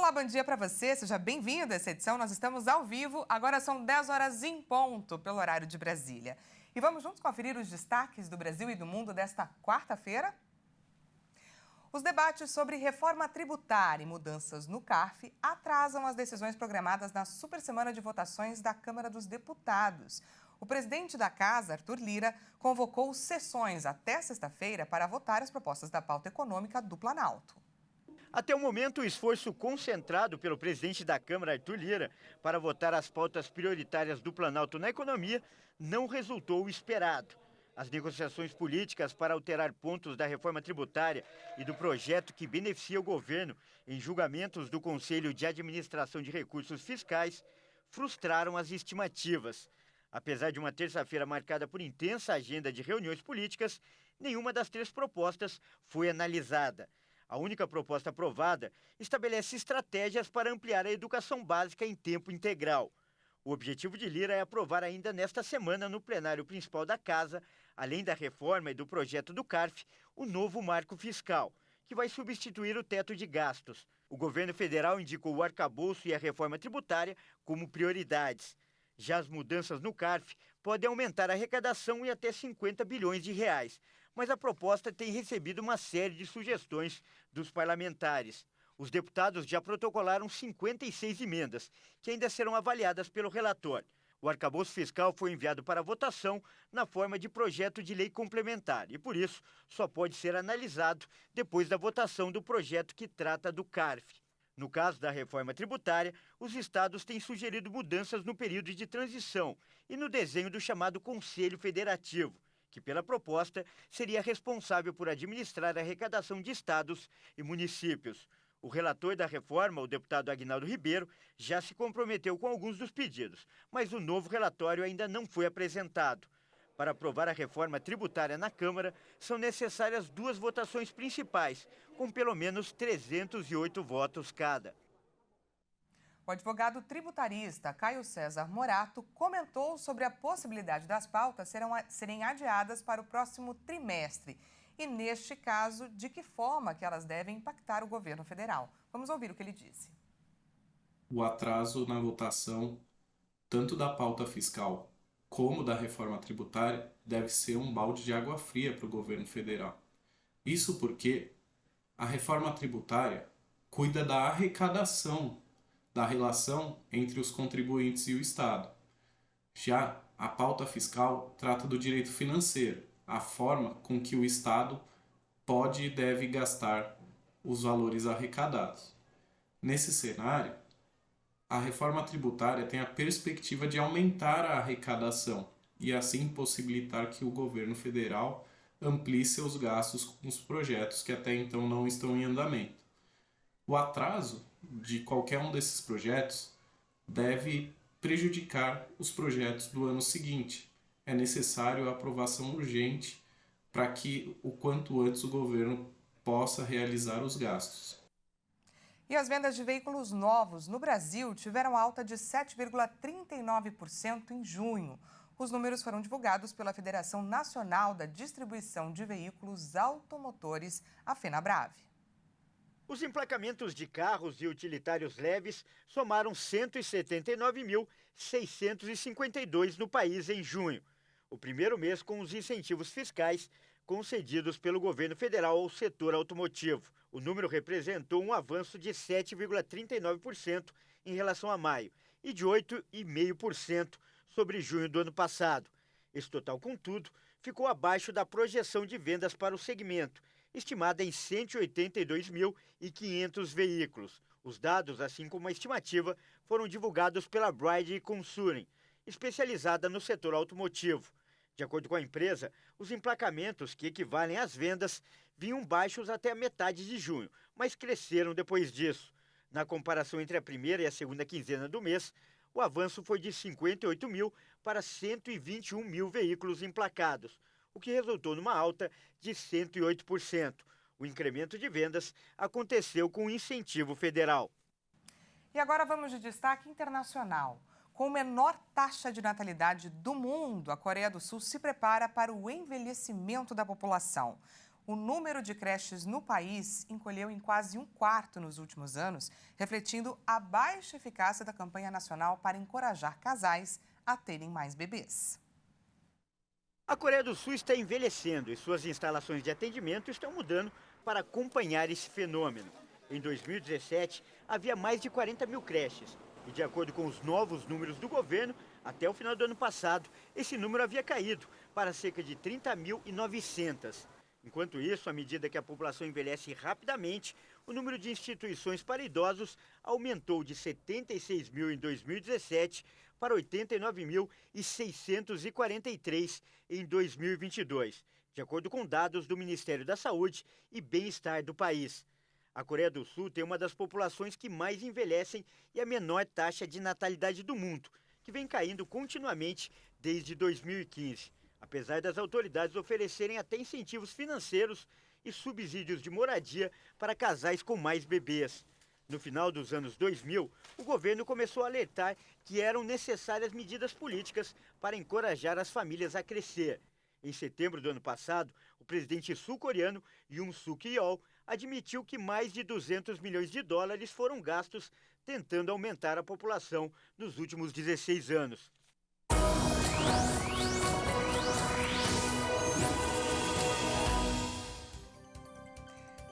Olá, bom dia para você, seja bem-vindo a essa edição. Nós estamos ao vivo, agora são 10 horas em ponto, pelo horário de Brasília. E vamos juntos conferir os destaques do Brasil e do mundo desta quarta-feira? Os debates sobre reforma tributária e mudanças no CARF atrasam as decisões programadas na super semana de votações da Câmara dos Deputados. O presidente da Casa, Arthur Lira, convocou sessões até sexta-feira para votar as propostas da pauta econômica do Planalto. Até o momento, o esforço concentrado pelo presidente da Câmara, Arthur Lira, para votar as pautas prioritárias do Planalto na economia não resultou o esperado. As negociações políticas para alterar pontos da reforma tributária e do projeto que beneficia o governo em julgamentos do Conselho de Administração de Recursos Fiscais frustraram as estimativas. Apesar de uma terça-feira marcada por intensa agenda de reuniões políticas, nenhuma das três propostas foi analisada. A única proposta aprovada estabelece estratégias para ampliar a educação básica em tempo integral. O objetivo de Lira é aprovar ainda nesta semana no plenário principal da Casa, além da reforma e do projeto do CARF, o novo marco fiscal, que vai substituir o teto de gastos. O governo federal indicou o arcabouço e a reforma tributária como prioridades. Já as mudanças no CARF podem aumentar a arrecadação em até 50 bilhões de reais, mas a proposta tem recebido uma série de sugestões dos parlamentares. Os deputados já protocolaram 56 emendas, que ainda serão avaliadas pelo relator. O arcabouço fiscal foi enviado para votação na forma de projeto de lei complementar e, por isso, só pode ser analisado depois da votação do projeto que trata do CARF. No caso da reforma tributária, os estados têm sugerido mudanças no período de transição e no desenho do chamado Conselho Federativo, que, pela proposta, seria responsável por administrar a arrecadação de estados e municípios. O relator da reforma, o deputado Aguinaldo Ribeiro, já se comprometeu com alguns dos pedidos, mas o novo relatório ainda não foi apresentado. Para aprovar a reforma tributária na Câmara, são necessárias duas votações principais, com pelo menos 308 votos cada. O advogado tributarista Caio César Morato comentou sobre a possibilidade das pautas serem adiadas para o próximo trimestre. E, neste caso, de que forma que elas devem impactar o governo federal. Vamos ouvir o que ele disse. O atraso na votação, tanto da pauta fiscal como da reforma tributária, deve ser um balde de água fria para o governo federal. Isso porque a reforma tributária cuida da arrecadação, da relação entre os contribuintes e o Estado. Já a pauta fiscal trata do direito financeiro, a forma com que o Estado pode e deve gastar os valores arrecadados. Nesse cenário, a reforma tributária tem a perspectiva de aumentar a arrecadação e assim possibilitar que o governo federal amplie seus gastos com os projetos que até então não estão em andamento. O atraso de qualquer um desses projetos deve prejudicar os projetos do ano seguinte. É necessário a aprovação urgente para que o quanto antes o governo possa realizar os gastos. E as vendas de veículos novos no Brasil tiveram alta de 7,39% em junho. Os números foram divulgados pela Federação Nacional da Distribuição de Veículos Automotores, a FenaBrave. Os emplacamentos de carros e utilitários leves somaram 179.652 no país em junho, o primeiro mês com os incentivos fiscais concedidos pelo governo federal ao setor automotivo. O número representou um avanço de 7,39% em relação a maio e de 8,5% sobre junho do ano passado. Esse total, contudo, ficou abaixo da projeção de vendas para o segmento, estimada em 182.500 veículos. Os dados, assim como a estimativa, foram divulgados pela Bride Consulting, especializada no setor automotivo. De acordo com a empresa, os emplacamentos, que equivalem às vendas, vinham baixos até a metade de junho, mas cresceram depois disso. Na comparação entre a primeira e a segunda quinzena do mês, o avanço foi de 58 mil para 121 mil veículos emplacados, o que resultou numa alta de 108%. O incremento de vendas aconteceu com o incentivo federal. E agora vamos de destaque internacional. Com menor taxa de natalidade do mundo, a Coreia do Sul se prepara para o envelhecimento da população. o número de creches no país encolheu em quase um quarto nos últimos anos, refletindo a baixa eficácia da campanha nacional para encorajar casais a terem mais bebês. A Coreia do Sul está envelhecendo e suas instalações de atendimento estão mudando para acompanhar esse fenômeno. Em 2017, havia mais de 40 mil creches e, de acordo com os novos números do governo, até o final do ano passado, esse número havia caído para cerca de 30.900. Enquanto isso, à medida que a população envelhece rapidamente, o número de instituições para idosos aumentou de 76 mil em 2017 para 89.643 em 2022, de acordo com dados do Ministério da Saúde e Bem-Estar do país. A Coreia do Sul tem uma das populações que mais envelhecem e a menor taxa de natalidade do mundo, que vem caindo continuamente desde 2015. Apesar das autoridades oferecerem até incentivos financeiros e subsídios de moradia para casais com mais bebês. No final dos anos 2000, o governo começou a alertar que eram necessárias medidas políticas para encorajar as famílias a crescer. Em setembro do ano passado, o presidente sul-coreano Yoon Suk-yeol admitiu que mais de 200 milhões de dólares foram gastos tentando aumentar a população nos últimos 16 anos.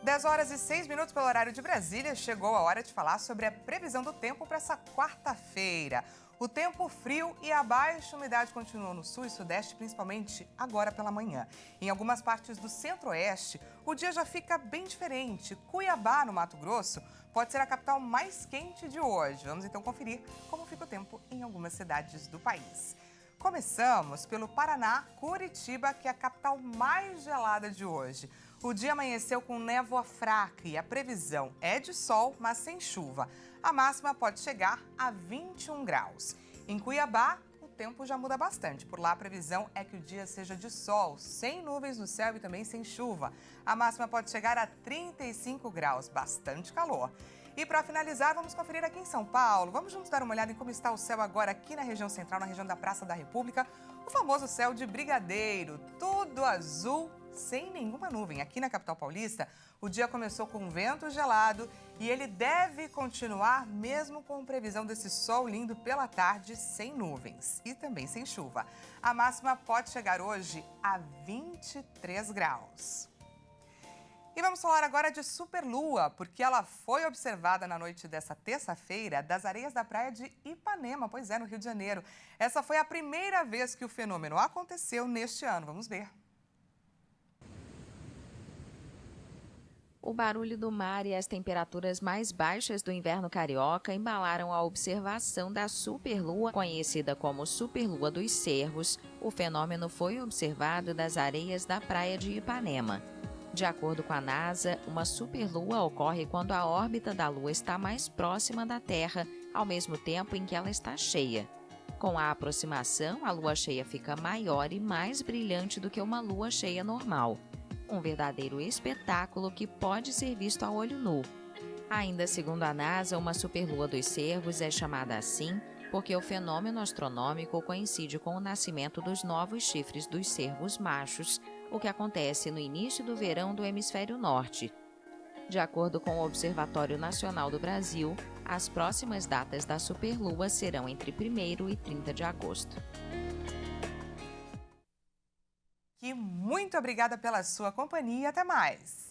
10h06 pelo horário de Brasília. Chegou a hora de falar sobre a previsão do tempo para essa quarta-feira. O tempo frio e a baixa umidade continuam no sul e sudeste, principalmente agora pela manhã. Em algumas partes do centro-oeste, o dia já fica bem diferente. Cuiabá, no Mato Grosso, pode ser a capital mais quente de hoje. Vamos então conferir como fica o tempo em algumas cidades do país. Começamos pelo Paraná, Curitiba, que é a capital mais gelada de hoje. O dia amanheceu com névoa fraca e a previsão é de sol, mas sem chuva. A máxima pode chegar a 21 graus. Em Cuiabá, o tempo já muda bastante. Por lá, a previsão é que o dia seja de sol, sem nuvens no céu e também sem chuva. A máxima pode chegar a 35 graus, bastante calor. E para finalizar, vamos conferir aqui em São Paulo. Vamos juntos dar uma olhada em como está o céu agora aqui na região central, na região da Praça da República. O famoso céu de brigadeiro, tudo azul, sem nenhuma nuvem. Aqui na capital paulista, o dia começou com vento gelado e ele deve continuar mesmo com previsão desse sol lindo pela tarde, sem nuvens e também sem chuva. A máxima pode chegar hoje a 23 graus. E vamos falar agora de superlua, porque ela foi observada na noite dessa terça-feira das areias da praia de Ipanema, pois é, no Rio de Janeiro. Essa foi a primeira vez que o fenômeno aconteceu neste ano. Vamos ver. O barulho do mar e as temperaturas mais baixas do inverno carioca embalaram a observação da superlua, conhecida como superlua dos Cervos. O fenômeno foi observado das areias da praia de Ipanema. De acordo com a NASA, uma superlua ocorre quando a órbita da Lua está mais próxima da Terra, ao mesmo tempo em que ela está cheia. Com a aproximação, a lua cheia fica maior e mais brilhante do que uma lua cheia normal. Um verdadeiro espetáculo que pode ser visto a olho nu. Ainda segundo a NASA, uma superlua dos Cervos é chamada assim porque o fenômeno astronômico coincide com o nascimento dos novos chifres dos cervos machos, o que acontece no início do verão do hemisfério norte. De acordo com o Observatório Nacional do Brasil, as próximas datas da superlua serão entre 1º e 30 de agosto. E muito obrigada pela sua companhia. Até mais!